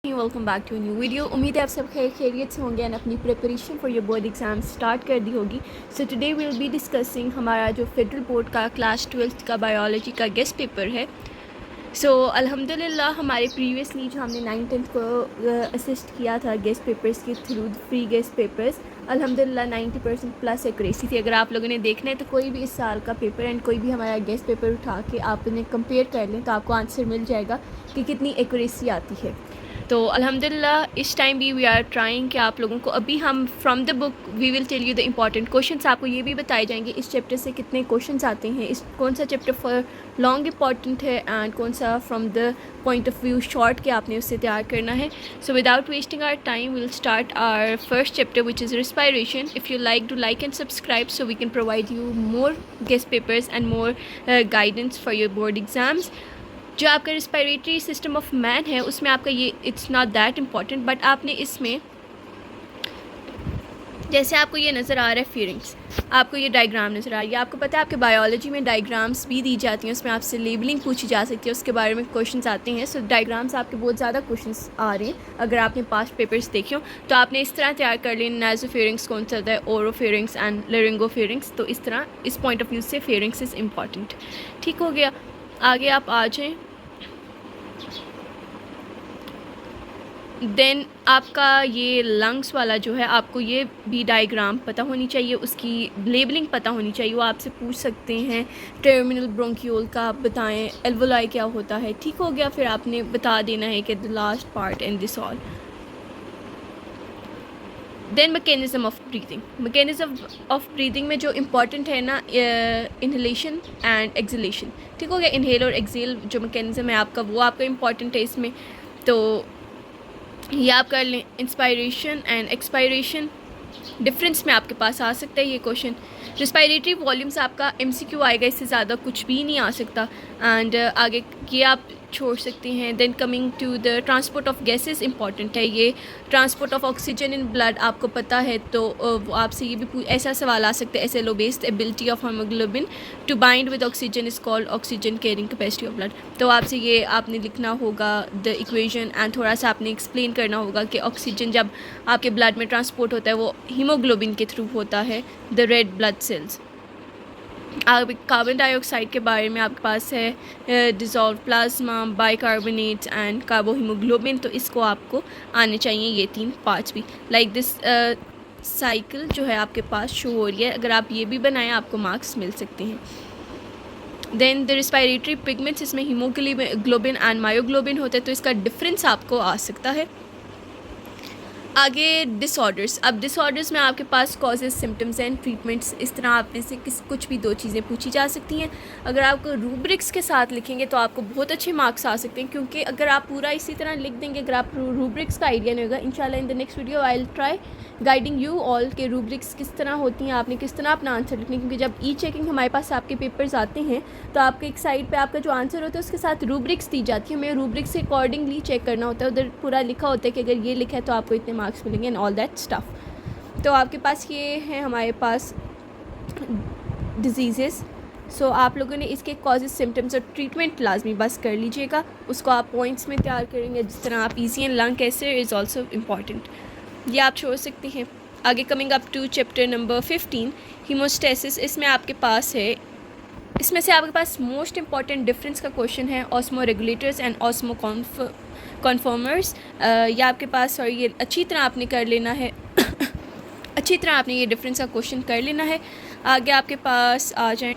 Welcome back to new video. उम्मीद है आप सब खैरियत से होंगे एंड अपनी preparation for your board exam start कर दी होगी। So today will be discussing हमारा जो फेडरल बोर्ड का क्लास 12th का बायोलॉजी का गेस्ट पेपर है। सो अल्हम्दुलिल्लाह हमारे प्रीवियसली जो हमने 9th को असिस्ट किया था गेस्ट पेपर्स के थ्रू फ्री गेस्ट पेपर्स, अल्हम्दुलिल्लाह 90% प्लस एक्यूरेसी थी। अगर आप लोगों ने देखना है तो कोई भी इस साल का पेपर एंड कोई भी हमारा गेस्ट पेपर उठा के आप उन्हें कंपेयर कर लें तो आपको आंसर मिल जाएगा कि कितनी एक्यूरेसी आती है। तो अल्हम्दुलिल्लाह इस टाइम भी वी आर ट्राइंग कि आप लोगों को अभी हम from the book we will tell you the important questions. आपको ये भी बताए जाएंगे इस चैप्टर से कितने क्वेश्चंस आते हैं, इस कौन सा चैप्टर फॉर लॉन्ग इम्पॉर्टेंट है एंड कौन सा from the point of view short के आपने उससे तैयार करना है। So without wasting our time will start our first chapter which is respiration. If you like do like and subscribe so we can provide you more guess papers and more guidance for your board exams. जो आपका respiratory system of man है उसमें आपका ये it's not that important, but आपने इसमें जैसे आपको ये नज़र आ रहा है फेरिंग्स, आपको ये डायग्राम नज़र आ रही है। आपको पता है आपके बायोलॉजी में डायग्राम्स भी दी जाती हैं, उसमें आपसे लेबलिंग पूछी जा सकती है, उसके बारे में क्वेश्चंस आते हैं। सो डायग्राम्स आपके बहुत ज़्यादा क्वेश्चंस आ रहे हैं। अगर आपने पास्ट पेपर्स देखे हो तो आपने इस तरह तैयार कर लें नाजोफेरिंग्स कौन सा होता है, ओरोफेरिंग्स एंड लेरिंगोफेरिंग्स। तो इस तरह इस पॉइंट ऑफ व्यू से फेरिंग्स इज़ इम्पॉर्टेंट। ठीक हो गया, आगे आप आ जाएँ। देन आपका ये लंग्स वाला जो है आपको ये भी डायग्राम पता होनी चाहिए, उसकी लेबलिंग पता होनी चाहिए। वो आपसे पूछ सकते हैं टर्मिनल ब्रोंकियोल का आप बताएं, एल्वोलाई क्या होता है। ठीक हो गया, फिर आपने बता देना है कि the last part in this all. Then mechanism of breathing. Mechanism of breathing में जो इम्पॉर्टेंट है ना, इन्हेलेशन एंड एक्सलेशन। ठीक हो गया, इनहेल और एक्सेल जो मैकेनिज़्म है आपका वो आपका इम्पॉर्टेंट है इसमें। तो ये आप कर लें। इंस्पायरेशन एंड एक्सपायरेशन डिफरेंस में आपके पास आ सकता है ये क्वेश्चन। रिस्पायरेटरी वॉल्यूम्स आपका एमसीक्यू आएगा, इससे ज़्यादा कुछ भी नहीं आ सकता। एंड आगे ये आप छोड़ सकते हैं। Then coming to the transport of gases important है ये। Transport of oxygen in blood आपको पता है तो वो आपसे ये भी ऐसा सवाल आ सकता है, S L O based ability of haemoglobin to bind with oxygen is called oxygen carrying capacity of blood. तो आपसे ये आपने लिखना होगा द इक्वेशन एंड थोड़ा सा आपने एक्सप्लेन करना होगा कि ऑक्सीजन जब आपके ब्लड में ट्रांसपोर्ट होता है वो हीमोग्लोबिन के थ्रू होता है, the red blood cells. Carbon dioxide के बारे में आपके पास है डिज़ोल्व प्लाज्मा, बाइकार्बोनेट्स एंड कार्बोहीमोग्लोबिन। तो इसको आपको आने चाहिए ये 3 पार्ट्स भी। लाइक दिस साइकिल जो है आपके पास शो हो रही है, अगर आप ये भी बनाएं आपको मार्क्स मिल सकते हैं। देन द रिस्पायरेटरी पिगमेंट्स, इसमें हीमोग्लोबिन एंड मायोग्लोबिन होता है, तो इसका डिफरेंस आपको आ सकता है। आगे डिसऑर्डर्स। अब डिसऑर्डर्स में आपके पास कॉजेज़, सिम्टम्स एंड ट्रीटमेंट्स, इस तरह आप में से कुछ भी 2 चीज़ें पूछी जा सकती हैं। अगर आप रूब्रिक्स के साथ लिखेंगे तो आपको बहुत अच्छे मार्क्स आ सकते हैं, क्योंकि अगर आप पूरा इसी तरह लिख देंगे, अगर आप रूब्रिक्स का आइडिया नहीं होगा, इंशाल्लाह in the next video I will try guiding you all के रूब्रिक्स किस तरह होती हैं, आपने किस तरह अपना आंसर लिखना है। क्योंकि जब ई चेकिंग हमारे पास आपके पेपर्स आते हैं तो आपके एक साइड पे आपका जो आंसर होता है उसके साथ रूब्रिक्स दी जाती है, हमें रूब्रिक्स से अकॉर्डिंगली चेक करना होता है। उधर पूरा लिखा होता है कि अगर ये लिखा है तो आपको इतने मार्क्स मिलेंगे एंड ऑल दैट स्टफ़। तो आपके पास ये है हमारे पास डिजीज़ेस। सो आप लोगों ने इसके कॉजेज़, सिम्टम्स और ट्रीटमेंट लाजमी बस कर लीजिएगा, उसको आप पॉइंट्स में तैयार करेंगे। जिस तरह आप easy and lung cancer is also important, ये आप छोड़ सकते हैं। आगे coming up to chapter number 15 homeostasis. इसमें आपके पास है, इसमें से आपके पास मोस्ट इंपॉर्टेंट डिफरेंस का क्वेश्चन है osmoregulators and osmoconformers. या आपके पास, और ये अच्छी तरह आपने कर लेना है अच्छी तरह आपने ये डिफरेंस का क्वेश्चन कर लेना है। आगे आपके पास आ जाए,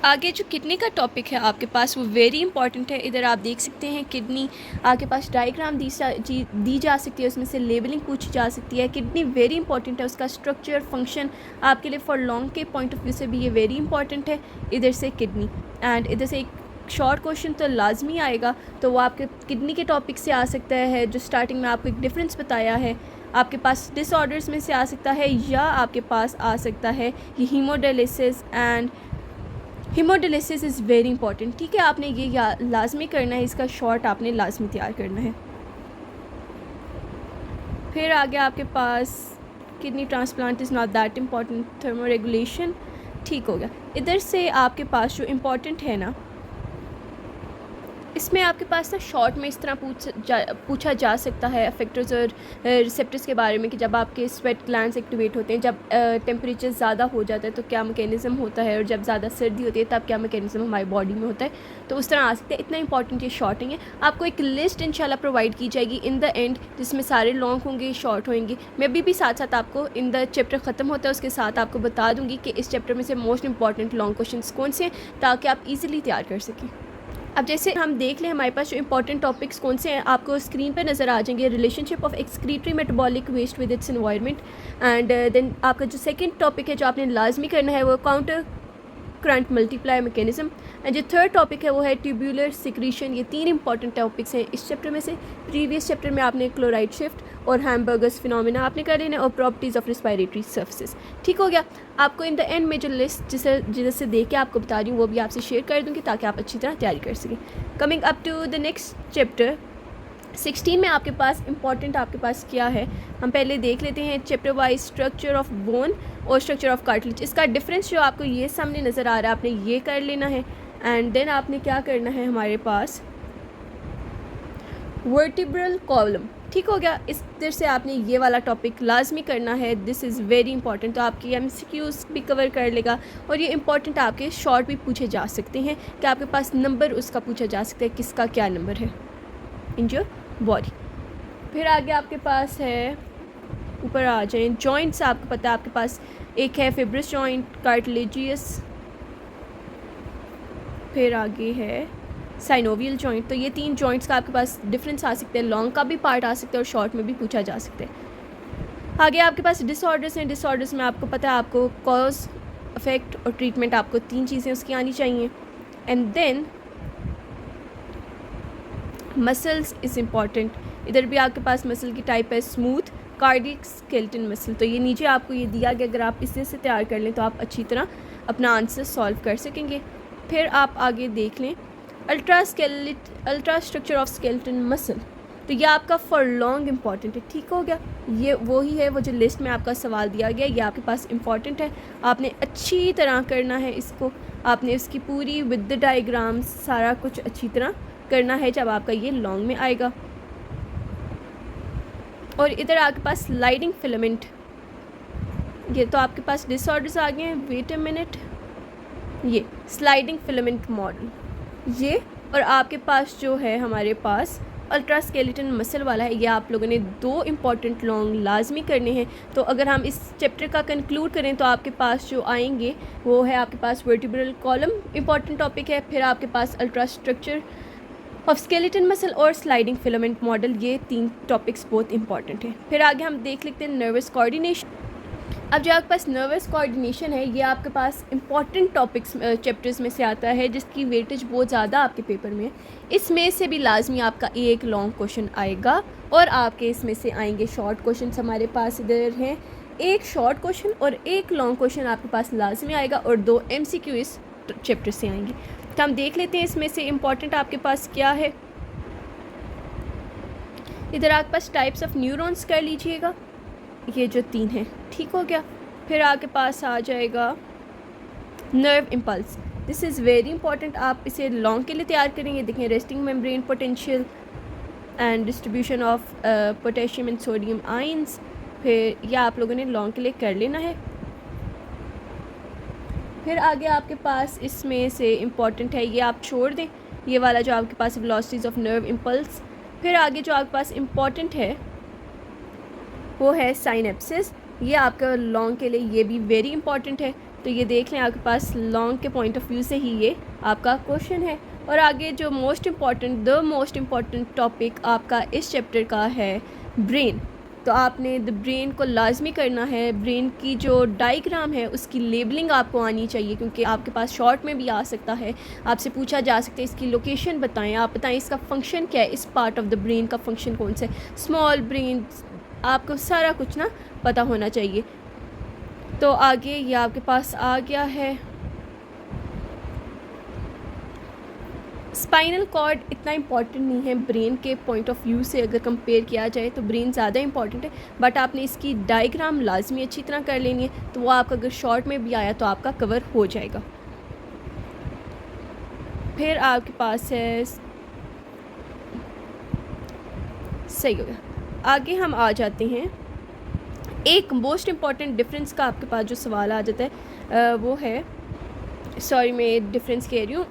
आगे जो किडनी का टॉपिक है आपके पास वो वेरी इंपॉर्टेंट है। इधर आप देख सकते हैं किडनी, आपके पास डायग्राम दी जा सकती है, उसमें से लेबलिंग पूछी जा सकती है। किडनी वेरी इंपॉर्टेंट है, उसका स्ट्रक्चर, फंक्शन आपके लिए फॉर लॉन्ग के पॉइंट ऑफ व्यू से भी ये वेरी इंपॉर्टेंट है। इधर से किडनी एंड इधर से एक शॉर्ट क्वेश्चन तो लाजमी आएगा, तो वो आपके किडनी के टॉपिक से आ सकता है, जो स्टार्टिंग में आपको एक डिफरेंस बताया है। आपके पास डिसऑर्डर्स में से आ सकता है, या आपके पास आ सकता है ये haemodialysis and haemodialysis is very important. ठीक है, आपने ये लाजमी करना है, इसका शॉर्ट आपने लाजमी तैयार करना है। फिर आगे आपके पास kidney transplant is not that important, thermo regulation. ठीक हो गया। इधर से आपके पास जो इम्पॉर्टेंट है ना, इसमें आपके पास ना शॉर्ट में इस तरह पूछा जा सकता है अफेक्टर्स और रिसेप्टर्स के बारे में कि जब आपके स्वेट ग्लैंड्स एक्टिवेट होते हैं, जब टेम्परेचर ज़्यादा हो जाता है तो क्या मैकेनिज़्म होता है, और जब ज़्यादा सर्दी होती है तब क्या मैकेनिज़्म हमारी बॉडी में होता है, तो उस तरह आ सकते हैं। इतना इंपॉर्टेंट ये शॉर्टिंग है। आपको एक लिस्ट इंशाल्लाह प्रोवाइड की जाएगी इन द एंड, जिसमें सारे लॉन्ग होंगे, शॉर्ट होंगे। मैं अभी भी साथ साथ आपको इन द चैप्टर ख़त्म होता है उसके साथ आपको बता दूँगी कि इस चैप्टर में से मोस्ट इंपॉर्टेंट लॉन्ग क्वेश्चन कौन से हैं, ताकि आप ईज़िली तैयार कर सकें। अब जैसे हम देख लें हमारे पास जो इंपॉर्टेंट टॉपिक्स कौन से हैं, आपको स्क्रीन पे नज़र आ जाएंगे। Relationship of excretory metabolic waste with its environment, and then आपका जो सेकंड टॉपिक है जो आपने लाजमी करना है वो counter current multiply mechanism, and जो थर्ड टॉपिक है वो है ट्यूबुलर सिक्रीशन। ये 3 इंपॉर्टेंट टॉपिक्स हैं इस चैप्टर में से। प्रीवियस चैप्टर में आपने क्लोराइड शिफ्ट और हैमबर्गर्स फिनोमिना आपने कर लेना, और प्रॉपर्टीज़ ऑफ रिस्पायरेटरी सर्फेसिस। ठीक हो गया। आपको इन द एंड में जो लिस्ट जिसे देख के आपको बता रही हूँ वो भी आपसे शेयर कर दूँगी ताकि आप अच्छी तरह तैयारी कर सकें। Coming up to the next chapter 16 में आपके पास इंपॉर्टेंट आपके पास क्या है, हम पहले देख लेते हैं। Chapter wise structure of bone और स्ट्रक्चर ऑफ कार्टिलेज, इसका डिफरेंस जो आपको ये सामने नज़र आ रहा है आपने ये कर लेना है। एंड देन आपने क्या करना है, हमारे पास वर्टिब्रल कॉलम। ठीक हो गया। इस तरह से आपने ये वाला टॉपिक लाजमी करना है, दिस इज़ वेरी इंपॉर्टेंट। तो आपकी MCQs भी कवर कर लेगा, और ये इंपॉर्टेंट आपके शॉर्ट भी पूछे जा सकते हैं कि आपके पास नंबर उसका पूछा जा सकता है किसका क्या नंबर है इन योर बॉडी। फिर आगे आपके पास है, ऊपर आ जाएं, जॉइंट्स। आपको पता है आपके पास एक है फिब्रस जॉइंट, कार्टिलेजियस, फिर आगे है साइनोवियल जॉइंट। तो ये 3 जॉइंट्स का आपके पास डिफरेंस आ सकते हैं, लॉन्ग का भी पार्ट आ सकता है और शॉर्ट में भी पूछा जा सकता है। आगे आपके पास डिसऑर्डर्स हैं। डिसऑर्डर्स में आपको पता है आपको कॉज, इफेक्ट और ट्रीटमेंट, आपको 3 चीज़ें उसकी आनी चाहिए। And then muscles is important. इधर भी आपके पास मसल की टाइप है स्मूथ, कार्डियक, स्केलेटन मसल। तो ये नीचे आपको ये दिया गया, अगर आप इससे तैयार कर लें तो आप अच्छी तरह अपना आंसर सॉल्व कर सकेंगे। फिर आप आगे देख लें ultra structure of skeleton muscle. तो ये आपका फॉर लॉन्ग इंपॉर्टेंट है। ठीक हो गया। ये वही है वो जो लिस्ट में आपका सवाल दिया गया, ये आपके पास इंपॉर्टेंट है, आपने अच्छी तरह करना है इसको। आपने इसकी पूरी विद द डायग्राम्स सारा कुछ अच्छी तरह करना है जब आपका ये लॉन्ग में आएगा। और इधर आपके पास स्लाइडिंग फिलामेंट, ये तो आपके पास डिसऑर्डर्स आ गए हैं। वेट अ मिनट, ये स्लाइडिंग फिलामेंट मॉडल ये, और आपके पास जो है हमारे पास अल्ट्रा स्केलेटन मसल वाला है। ये आप लोगों ने 2 इंपॉर्टेंट लॉन्ग लाजमी करने हैं। तो अगर हम इस चैप्टर का कंक्लूड करें तो आपके पास जो आएंगे वो है आपके पास वर्टिब्रल कॉलम इंपॉर्टेंट टॉपिक है, फिर आपके पास ultra structure of skeleton muscle और स्लाइडिंग फिलामेंट मॉडल, ये 3 टॉपिक्स बहुत इंपॉर्टेंट हैं। फिर आगे हम देख लेते हैं नर्वस कोऑर्डिनेशन। अब जो आपके पास नर्वस कोऑर्डिनेशन है ये आपके पास इंपॉर्टेंट टॉपिक्स चैप्टर्स में से आता है, जिसकी वेटेज बहुत ज़्यादा आपके पेपर में है। इसमें से भी लाजमी आपका एक लॉन्ग क्वेश्चन आएगा, और आपके इसमें से आएंगे शॉर्ट क्वेश्चन। हमारे पास इधर हैं एक शॉर्ट क्वेश्चन और एक लॉन्ग क्वेश्चन आपके पास लाजमी आएगा, और 2 MCQ इस चैप्टर से आएंगे। तो हम देख लेते हैं इसमें से इम्पॉर्टेंट आपके पास क्या है। इधर आपके पास टाइप्स ऑफ न्यूरॉन्स कर लीजिएगा, ये जो 3 हैं। ठीक हो गया। फिर आपके पास आ जाएगा nerve impulse, this is very important, आप इसे लॉन्ग के लिए तैयार करेंगे। देखें resting membrane potential and distribution of potassium and sodium ions, फिर यह आप लोगों ने लॉन्ग के लिए कर लेना है। फिर आगे आपके पास इसमें से इम्पॉर्टेंट है, ये आप छोड़ दें, ये वाला जो आपके पास वेलोसिटीज़ ऑफ नर्व इम्पल्स। फिर आगे जो आपके पास इम्पॉर्टेंट है वो है साइनेप्सिस, ये आपका लॉन्ग के लिए ये भी वेरी इंपॉर्टेंट है। तो ये देख लें आपके पास लॉन्ग के पॉइंट ऑफ व्यू से ही ये आपका क्वेश्चन है। और आगे जो मोस्ट इम्पॉर्टेंट टॉपिक आपका इस चैप्टर का है ब्रेन। तो आपने द ब्रेन को लाजमी करना है। ब्रेन की जो डायग्राम है उसकी लेबलिंग आपको आनी चाहिए, क्योंकि आपके पास शॉर्ट में भी आ सकता है, आपसे पूछा जा सकता है इसकी लोकेशन बताएं, आप बताएं इसका फंक्शन क्या है, इस पार्ट ऑफ द ब्रेन का फंक्शन कौन सा है, स्मॉल ब्रेन, आपको सारा कुछ ना पता होना चाहिए। तो आगे ये आपके पास आ गया है स्पाइनल कॉर्ड। इतना इम्पॉर्टेंट नहीं है ब्रेन के पॉइंट ऑफ व्यू से, अगर कंपेयर किया जाए तो ब्रेन ज़्यादा इंपॉर्टेंट है, बट आपने इसकी डायग्राम लाजमी अच्छी तरह कर लेनी है, तो वो आपका अगर शॉर्ट में भी आया तो आपका कवर हो जाएगा। फिर आपके पास है सही हो गया। आगे हम आ जाते हैं, एक मोस्ट इम्पॉर्टेंट डिफरेंस का आपके पास जो सवाल आ जाता है वो है, सॉरी मैं डिफरेंस कह रही हूँ,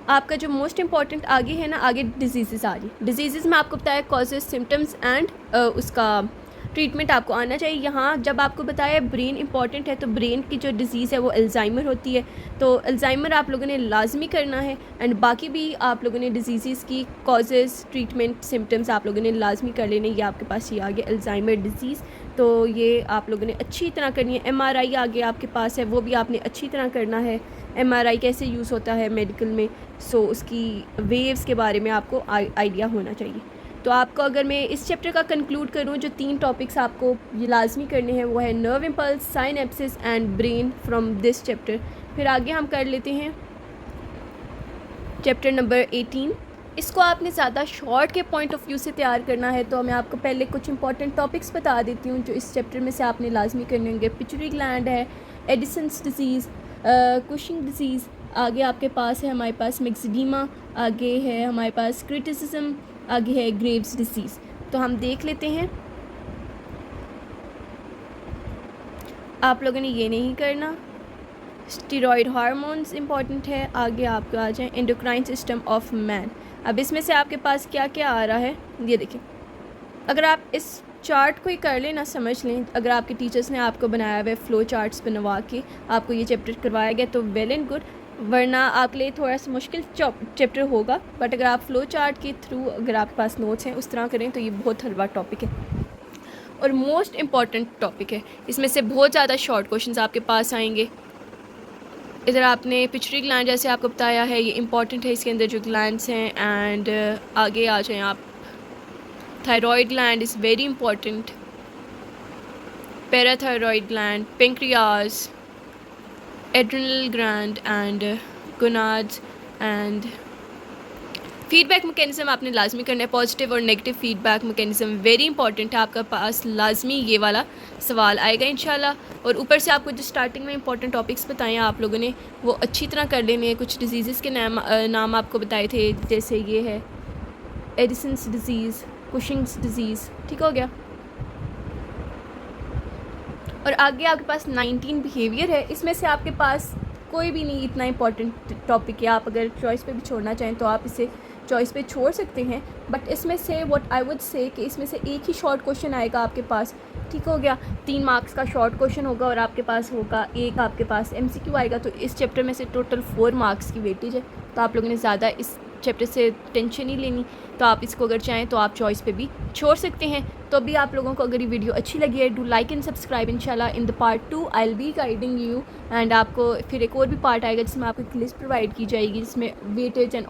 आपका जो मोस्ट इम्पॉर्टेंट आगे है ना, आगे डिजीज़ आ रही, डिजीज़ में आपको बताया कॉजेज, सिम्टम्स एंड उसका ट्रीटमेंट आपको आना चाहिए। यहाँ जब आपको बताया ब्रेन इंपॉर्टेंट है, तो ब्रेन की जो डिज़ीज़ है वो अल्ज़ाइमर होती है, तो अल्ज़ाइमर आप लोगों ने लाजमी करना है। एंड बाकी भी आप लोगों ने डिजीज़ की कॉजेज़, ट्रीटमेंट, सिम्टम्स आप लोगों ने लाजमी कर लेने। ये आपके पास ये आगे अल्ज़ाइमर डिज़ीज़, तो ये आप लोगों ने अच्छी तरह करनी है। MRI आगे आपके पास है, वो भी आपने अच्छी तरह करना है। MRI कैसे यूज़ होता है मेडिकल में, सो उसकी वेव्स के बारे में आपको आइडिया होना चाहिए। तो आपको अगर मैं इस चैप्टर का कंक्लूड करूँ, जो 3 टॉपिक्स आपको ये लाजमी करने हैं वो है nerve impulse, synapsis and brain from this chapter. फिर आगे हम कर लेते हैं चैप्टर नंबर 18। इसको आपने ज़्यादा शॉर्ट के पॉइंट ऑफ व्यू से तैयार करना है, तो मैं आपको पहले कुछ इंपॉर्टेंट टॉपिक्स बता देती हूँ जो इस चैप्टर में से आपने लाजमी करने होंगे। पिट्यूटरी ग्लैंड है, एडिसन्स डिजीज़, कुशिंग डिजीज़, आगे आपके पास है हमारे पास मिक्सडीमा, आगे है हमारे पास क्रिटिसिज्म, आगे है ग्रेव्स डिसीज़। तो हम देख लेते हैं। आप लोगों ने ये नहीं करना। स्टीरॉयड हार्मोन्स इंपॉर्टेंट है। आगे आपको आ जाए एंडोक्राइन सिस्टम ऑफ मैन। अब इसमें से आपके पास क्या क्या आ रहा है ये देखिए। अगर आप इस चार्ट को ही कर लें ना, समझ लें, अगर आपके टीचर्स ने आपको बनाया हुआ है फ्लो चार्ट्स बनवा के आपको ये चैप्टर करवाया गया तो वेल एंड गुड, वरना आपके लिए थोड़ा सा मुश्किल चैप्टर होगा। बट अगर आप फ्लो चार्ट के थ्रू अगर आपके पास नोट्स हैं उस तरह करें तो ये बहुत हलवा टॉपिक है और मोस्ट इम्पॉर्टेंट टॉपिक है। इसमें से बहुत ज़्यादा शॉर्ट क्वेश्चंस आपके पास आएंगे। इधर आपने पिट्यूटरी ग्लैंड जैसे आपको बताया है, ये इंपॉर्टेंट है, इसके अंदर जो ग्लैंड्स हैं। एंड आगे आ जाएं आप, thyroid gland is very important, parathyroid gland, pancreas, adrenal gland and gonads. And feedback mechanism आपने लाजमी करना है, पॉजिटिव और negative feedback mechanism very important है। आपका पास लाजमी ये वाला सवाल आएगा इंशाल्लाह। और ऊपर से आपको जो स्टार्टिंग में इंपॉर्टेंट टॉपिक्स बताए हैं आप लोगों ने वो अच्छी तरह कर लेने हैं। कुछ डिजीज़ के नाम आपको बताए थे, जैसे ये है एडिसन्स डिजीज़, कुशिंग्स डिजीज़, ठीक हो गया। और आगे आपके पास 19 बिहेवियर है। इसमें से आपके पास कोई भी नहीं इतना इंपॉर्टेंट टॉपिक है। आप अगर चॉइस पे भी छोड़ना चाहें तो आप इसे चॉइस पे छोड़ सकते हैं। बट इसमें से व्हाट आई वुड से कि इसमें से एक ही शॉर्ट क्वेश्चन आएगा आपके पास, ठीक हो गया। 3 मार्क्स का शॉर्ट क्वेश्चन होगा और आपके पास होगा एक आपके पास MCQ आएगा। तो इस चैप्टर में से टोटल 4 मार्क्स की वेटेज है। तो आप लोगों ने ज़्यादा इस चैप्टर से टेंशन नहीं लेनी। तो आप इसको अगर चाहें तो आप चॉइस पे भी छोड़ सकते हैं। तो अभी आप लोगों को अगर ये वीडियो अच्छी लगी है, डू लाइक एंड सब्सक्राइब। इंशाल्लाह in the part 2 I will be guiding you. And आपको फिर एक और भी पार्ट आएगा जिसमें आपको एक लिस्ट प्रोवाइड की जाएगी जिसमें वेटेज एंड